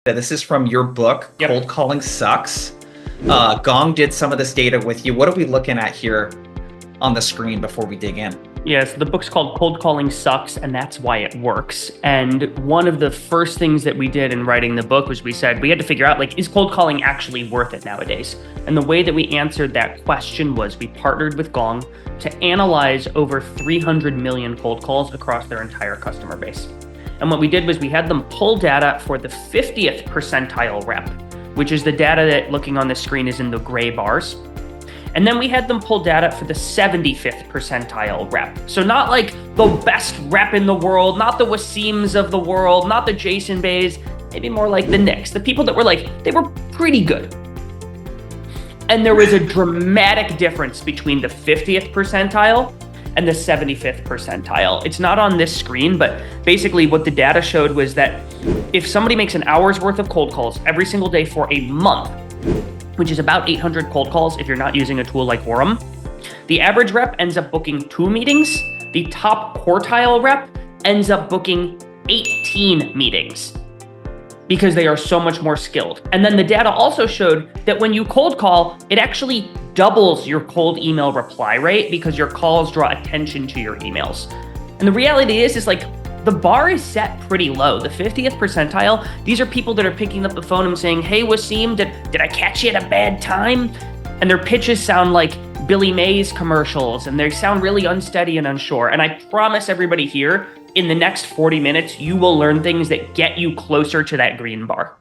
This is from your book, Yep. Cold Calling Sucks. Gong did some of this data with you. What are we looking at here on the screen before we dig in? Yes, the book's called Cold Calling Sucks, and that's why it works. And one of the first things that we did in writing the book was we said we had to figure out, like, is cold calling actually worth it nowadays? And the way that we answered that question was we partnered with Gong to analyze over 300 million cold calls across their entire customer base. And what we did was we had them pull data for the 50th percentile rep, which is the data that, looking on the screen, is in the gray bars. And then we had them pull data for the 75th percentile rep. So not like the best rep in the world, not the Waseems of the world, not the Jason Bays, maybe more like the Knicks, the people that were like, they were pretty good. And there was a dramatic difference between the 50th percentile and the 75th percentile. It's not on this screen, but basically what the data showed was that if somebody makes an hour's worth of cold calls every single day for a month, which is about 800 cold calls if you're not using a tool like Orem, the average rep ends up booking 2 meetings. The top quartile rep ends up booking 18 meetings because they are so much more skilled. And then the data also showed that when you cold call, it actually doubles your cold email reply rate because your calls draw attention to your emails. And the reality is like, the bar is set pretty low. The 50th percentile, these are people that are picking up the phone and saying, hey, Waseem, did I catch you at a bad time? And their pitches sound like Billy Mays commercials, and they sound really unsteady and unsure. And I promise everybody here, in the next 40 minutes, you will learn things that get you closer to that green bar.